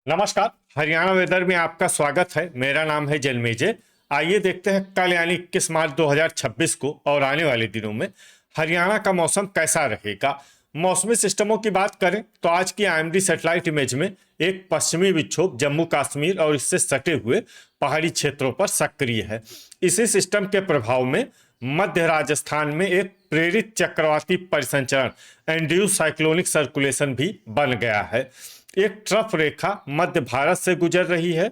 नमस्कार। हरियाणा वेदर में आपका स्वागत है। मेरा नाम है जन्मेजय। आइए देखते हैं कल यानी 21 मार्च 2026 को और आने वाले दिनों में हरियाणा का मौसम कैसा रहेगा। मौसमी सिस्टमों की बात करें तो आज की आईएमडी सैटेलाइट इमेज में एक पश्चिमी विक्षोभ जम्मू कश्मीर और इससे सटे हुए पहाड़ी क्षेत्रों पर सक्रिय है। इसी सिस्टम के प्रभाव में मध्य राजस्थान में एक प्रेरित चक्रवाती परिसंचरण एंड्यूस साइक्लोनिक सर्कुलेशन भी बन गया है। एक ट्रफ रेखा मध्य भारत से गुजर रही है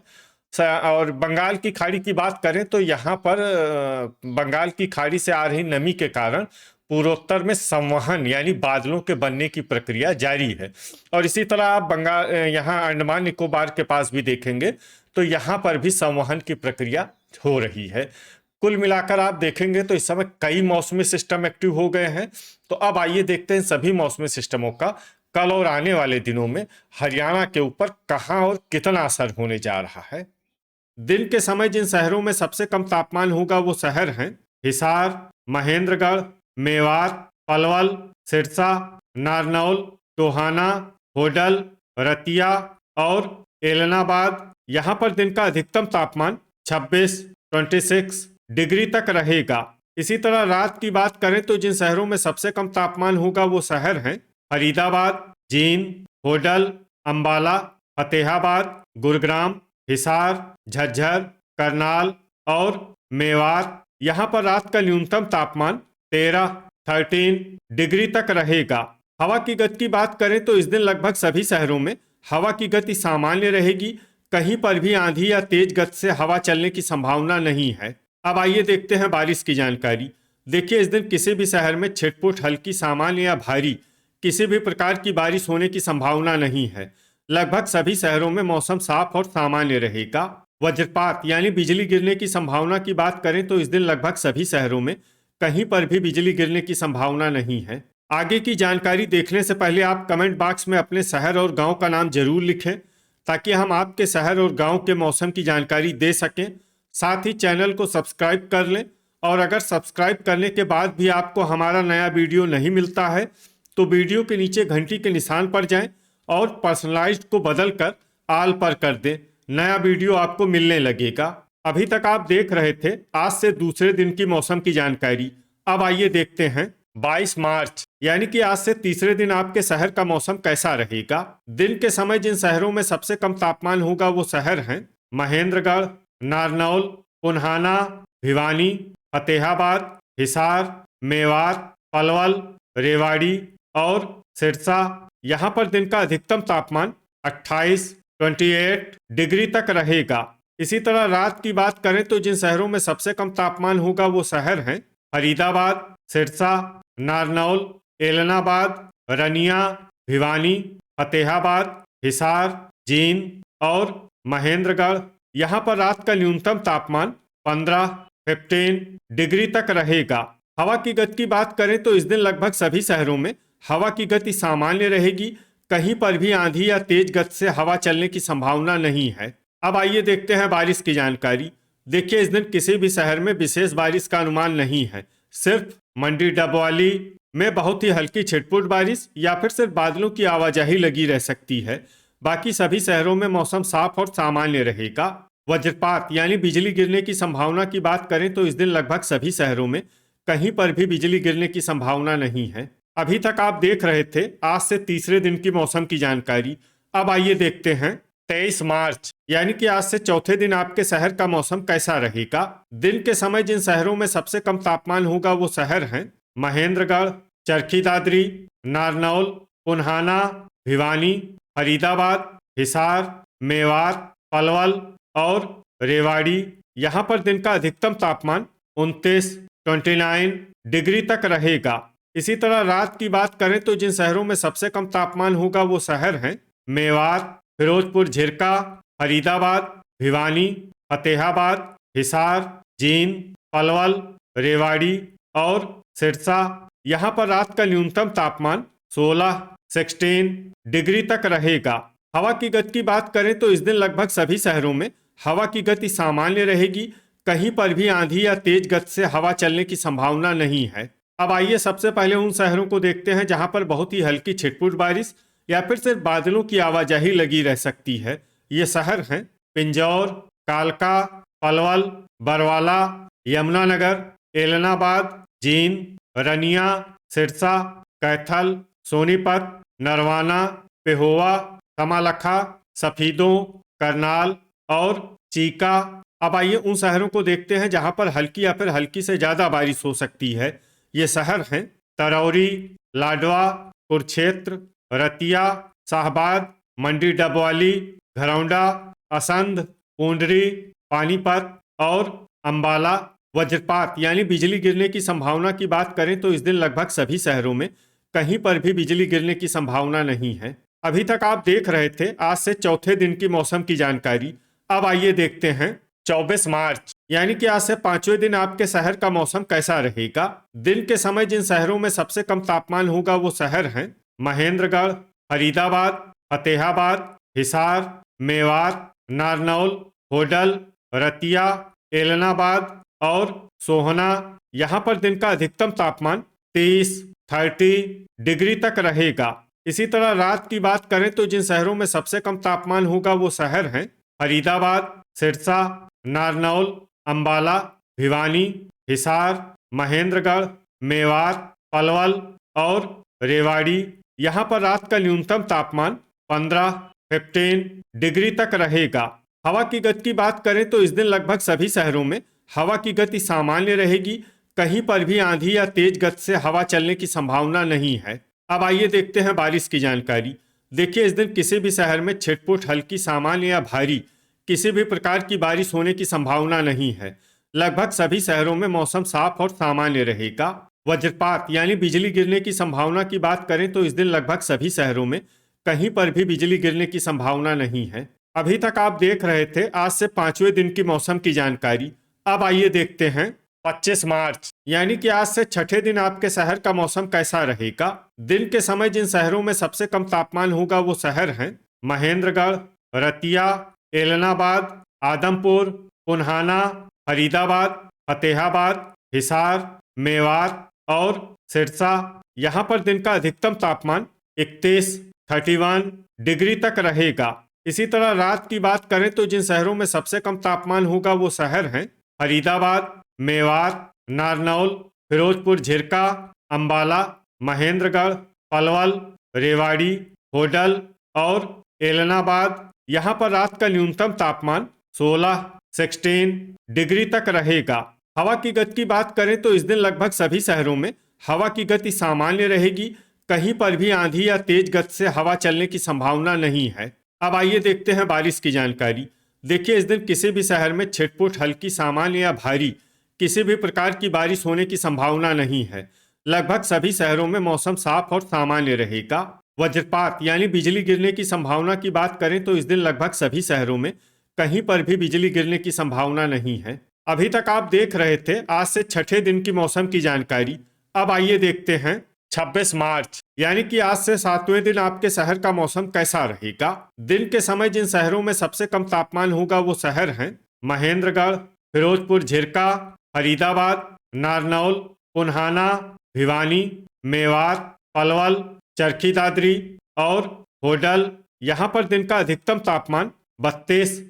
और बंगाल की खाड़ी की बात करें तो यहाँ पर बंगाल की खाड़ी से आ रही नमी के कारण पूर्वोत्तर में संवहन यानी बादलों के बनने की प्रक्रिया जारी है। और इसी तरह आप बंगाल यहाँ अंडमान निकोबार के पास भी देखेंगे तो यहाँ पर भी संवहन की प्रक्रिया हो रही है। कुल मिलाकर आप देखेंगे तो इस समय कई मौसमी सिस्टम एक्टिव हो गए हैं। तो अब आइए देखते हैं सभी मौसमी सिस्टमों का कल और आने वाले दिनों में हरियाणा के ऊपर कहां और कितना असर होने जा रहा है। दिन के समय जिन शहरों में सबसे कम तापमान होगा वो शहर हैं हिसार, महेंद्रगढ़, मेवात, पलवल, सिरसा, नारनौल, टोहाना, होडल, रतिया और एलनाबाद। यहाँ पर दिन का अधिकतम तापमान 26 डिग्री तक रहेगा। इसी तरह रात की बात करें तो जिन शहरों में सबसे कम तापमान होगा वो शहर हैं फरीदाबाद, जींद, होडल, अंबाला, फतेहाबाद, गुरुग्राम, हिसार, झज्जर, करनाल और मेवात। यहाँ पर रात का न्यूनतम तापमान 13 डिग्री तक रहेगा। हवा की गति की बात करें तो इस दिन लगभग सभी शहरों में हवा की गति सामान्य रहेगी। कहीं पर भी आंधी या तेज गति से हवा चलने की संभावना नहीं है। अब आइए देखते हैं बारिश की जानकारी। देखिए, इस दिन किसी भी शहर में छिटपुट हल्की, सामान्य या भारी किसी भी प्रकार की बारिश होने की संभावना नहीं है। लगभग सभी शहरों में मौसम साफ और सामान्य रहेगा। वज्रपात यानी बिजली गिरने की संभावना की बात करें तो इस दिन लगभग सभी शहरों में कहीं पर भी बिजली गिरने की संभावना नहीं है। आगे की जानकारी देखने से पहले आप कमेंट बॉक्स में अपने शहर और गांव का नाम जरूर लिखें ताकि हम आपके शहर और गांव के मौसम की जानकारी दे सकें। साथ ही चैनल को सब्सक्राइब कर लें और अगर सब्सक्राइब करने के बाद भी आपको हमारा नया वीडियो नहीं मिलता है तो वीडियो के नीचे घंटी के निशान पर जाएं और पर्सनलाइज्ड को बदलकर ऑल पर कर दें। नया वीडियो आपको मिलने लगेगा। अभी तक आप देख रहे थे आज से दूसरे दिन की मौसम की जानकारी। अब आइए देखते हैं 22 मार्च यानी कि आज से तीसरे दिन आपके शहर का मौसम कैसा रहेगा। दिन के समय जिन शहरों में सबसे कम तापमान होगा वो शहर हैं महेंद्रगढ़, नारनौल, पुन्हाना, भिवानी, फतेहाबाद, हिसार, मेवात, पलवल, रेवाड़ी और सिरसा। यहाँ पर दिन का अधिकतम तापमान 28 डिग्री तक रहेगा। इसी तरह रात की बात करें तो जिन शहरों में सबसे कम तापमान होगा वो शहर हैं फरीदाबाद, सिरसा, नारनौल, एलनाबाद, रनिया, भिवानी, फतेहाबाद, हिसार, जींद और महेंद्रगढ़। यहाँ पर रात का न्यूनतम तापमान 15 डिग्री तक रहेगा। हवा की गति की बात करें तो इस दिन लगभग सभी शहरों में हवा की गति सामान्य रहेगी। कहीं पर भी आंधी या तेज गति से हवा चलने की संभावना नहीं है। अब आइए देखते हैं बारिश की जानकारी। देखिए, इस दिन किसी भी शहर में विशेष बारिश का अनुमान नहीं है। सिर्फ मंडी डबवाली में बहुत ही हल्की छिटपुट बारिश या फिर सिर्फ बादलों की आवाजाही लगी रह सकती है। बाकी सभी शहरों में मौसम साफ और सामान्य रहेगा। वज्रपात यानी बिजली गिरने की संभावना की बात करें तो इस दिन लगभग सभी शहरों में कहीं पर भी बिजली गिरने की संभावना नहीं है। अभी तक आप देख रहे थे आज से तीसरे दिन की मौसम की जानकारी। अब आइए देखते हैं 23 मार्च यानी कि आज से चौथे दिन आपके शहर का मौसम कैसा रहेगा। दिन के समय जिन शहरों में सबसे कम तापमान होगा वो शहर हैं महेंद्रगढ़, चरखी दादरी, नारनौल, पुन्हाना, भिवानी, फरीदाबाद, हिसार, मेवात, पलवल और रेवाड़ी। यहाँ पर दिन का अधिकतम तापमान 29 डिग्री तक रहेगा। इसी तरह रात की बात करें तो जिन शहरों में सबसे कम तापमान होगा वो शहर हैं मेवात, फिरोजपुर झिरका, फरीदाबाद, भिवानी, फतेहाबाद, हिसार, जींद, पलवल, रेवाड़ी और सिरसा। यहाँ पर रात का न्यूनतम तापमान 16 डिग्री तक रहेगा। हवा की गति की बात करें तो इस दिन लगभग सभी शहरों में हवा की गति सामान्य रहेगी। कहीं पर भी आंधी या तेज गति से हवा चलने की संभावना नहीं है। अब आइए सबसे पहले उन शहरों को देखते हैं जहां पर बहुत ही हल्की छिटपुट बारिश या फिर सिर्फ बादलों की आवाजाही लगी रह सकती है। ये शहर हैं पिंजौर, कालका, पलवल, बरवाला, यमुनानगर, एलनाबाद, जींद, रनिया, सिरसा, कैथल, सोनीपत, नरवाना, पेहोवा, कमालखा, सफीदों, करनाल और चीका। अब आइए उन शहरों को देखते हैं जहां पर हल्की या फिर हल्की से ज्यादा बारिश हो सकती है। ये शहर हैं तरौरी, लाडवा, कुरुक्षेत्र, रतिया, शाहबाद, मंडी डबवाली, घरौंडा, असंध, पूंडरी, पानीपत और अंबाला। वज्रपात यानी बिजली गिरने की संभावना की बात करें तो इस दिन लगभग सभी शहरों में कहीं पर भी बिजली गिरने की संभावना नहीं है। अभी तक आप देख रहे थे आज से चौथे दिन की मौसम की जानकारी। अब आइए देखते हैं 24 मार्च यानी कि आज से पांचवें दिन आपके शहर का मौसम कैसा रहेगा। दिन के समय जिन शहरों में सबसे कम तापमान होगा वो शहर हैं महेंद्रगढ़, फरीदाबाद, फतेहाबाद, हिसार, मेवात, नारनौल, होडल, रतिया, एलनाबाद और सोहना। यहाँ पर दिन का अधिकतम तापमान 30 डिग्री तक रहेगा। इसी तरह रात की बात करें तो जिन शहरों में सबसे कम तापमान होगा वो शहर हैं फरीदाबाद, सिरसा, नारनौल, अंबाला, भिवानी, हिसार, महेंद्रगढ़, मेवात, पलवल और रेवाड़ी। यहाँ पर रात का न्यूनतम तापमान 15 डिग्री तक रहेगा। हवा की गति की बात करें तो इस दिन लगभग सभी शहरों में हवा की गति सामान्य रहेगी। कहीं पर भी आंधी या तेज गति से हवा चलने की संभावना नहीं है। अब आइए देखते हैं बारिश की जानकारी। देखिए इस दिन किसी भी शहर में छिटपुट हल्की, सामान्य या भारी किसी भी प्रकार की बारिश होने की संभावना नहीं है। लगभग सभी शहरों में मौसम साफ और सामान्य रहेगा। वज्रपात यानी बिजली गिरने की संभावना की बात करें तो इस दिन लगभग सभी शहरों में कहीं पर भी बिजली गिरने की संभावना नहीं है। अभी तक आप देख रहे थे आज से पांचवें दिन की मौसम की जानकारी। अब आइए देखते हैं 25 मार्च यानी कि आज से छठे दिन आपके शहर का मौसम कैसा रहेगा। दिन के समय जिन शहरों में सबसे कम तापमान होगा वो शहर हैं महेंद्रगढ़, रतिया, एलनाबाद, आदमपुर, पुन्हाना, फरीदाबाद, फतेहाबाद, हिसार, मेवात और सिरसा। यहाँ पर दिन का अधिकतम तापमान 31 डिग्री तक रहेगा। इसी तरह रात की बात करें तो जिन शहरों में सबसे कम तापमान होगा वो शहर हैं फरीदाबाद, मेवात, नारनौल, फिरोजपुर झिरका, अंबाला, महेंद्रगढ़, पलवल, रेवाड़ी, होडल और एलनाबाद। यहाँ पर रात का न्यूनतम तापमान 16 डिग्री तक रहेगा। हवा की गति की बात करें तो इस दिन लगभग सभी शहरों में हवा की गति सामान्य रहेगी। कहीं पर भी आंधी या तेज गति से हवा चलने की संभावना नहीं है। अब आइए देखते हैं बारिश की जानकारी। देखिए इस दिन किसी भी शहर में छिटपुट हल्की, सामान्य या भारी किसी भी प्रकार की बारिश होने की संभावना नहीं है। लगभग सभी शहरों में मौसम साफ और सामान्य रहेगा। वज्रपात यानी बिजली गिरने की संभावना की बात करें तो इस दिन लगभग सभी शहरों में कहीं पर भी बिजली गिरने की संभावना नहीं है। अभी तक आप देख रहे थे आज से छठे दिन की मौसम की जानकारी। अब आइए देखते हैं 26 मार्च यानी कि आज से सातवें दिन आपके शहर का मौसम कैसा रहेगा। दिन के समय जिन शहरों में सबसे कम तापमान होगा वो शहर हैं महेंद्रगढ़, फिरोजपुर झिरका, फरीदाबाद, नारनौल, पुन्हाना, भिवानी, मेवात, पलवल, चरखी दादरी और होडल। यहाँ पर दिन का अधिकतम तापमान 32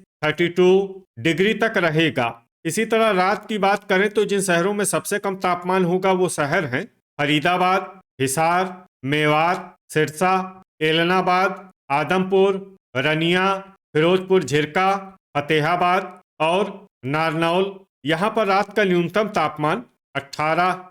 डिग्री तक रहेगा। इसी तरह रात की बात करें तो जिन शहरों में सबसे कम तापमान होगा वो शहर हैं फरीदाबाद, हिसार, मेवात, सिरसा, एलनाबाद, आदमपुर, रनिया, फिरोजपुर झिरका, फतेहाबाद और नारनौल। यहाँ पर रात का न्यूनतम तापमान 18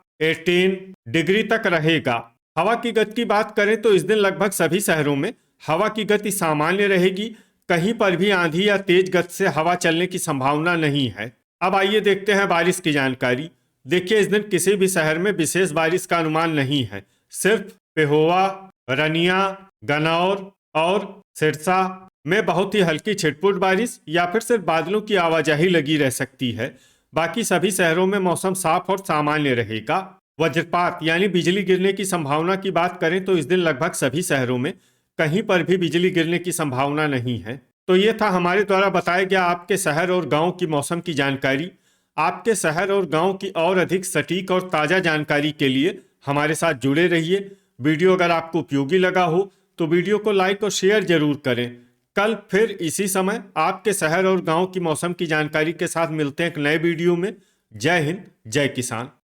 डिग्री तक रहेगा। हवा की गति की बात करें तो इस दिन लगभग सभी शहरों में हवा की गति सामान्य रहेगी। कहीं पर भी आंधी या तेज गति से हवा चलने की संभावना नहीं है। अब आइए देखते हैं बारिश की जानकारी। देखिए इस दिन किसी भी शहर में विशेष बारिश का अनुमान नहीं है। सिर्फ पेहोवा, रनिया, गनौर और सिरसा में बहुत ही हल्की छिटपुट बारिश या फिर सिर्फ बादलों की आवाजाही लगी रह सकती है। बाकी सभी शहरों में मौसम साफ और सामान्य रहेगा। वज्रपात यानी बिजली गिरने की संभावना की बात करें तो इस दिन लगभग सभी शहरों में कहीं पर भी बिजली गिरने की संभावना नहीं है। तो ये था हमारे द्वारा बताया गया आपके शहर और गांव की मौसम की जानकारी। आपके शहर और गांव की और अधिक सटीक और ताज़ा जानकारी के लिए हमारे साथ जुड़े रहिए। वीडियो अगर आपको उपयोगी लगा हो तो वीडियो को लाइक और शेयर जरूर करें कल फिर इसी समय आपके शहर और गांव की मौसम की जानकारी के साथ मिलते हैं एक नए वीडियो में। जय हिंद, जय किसान।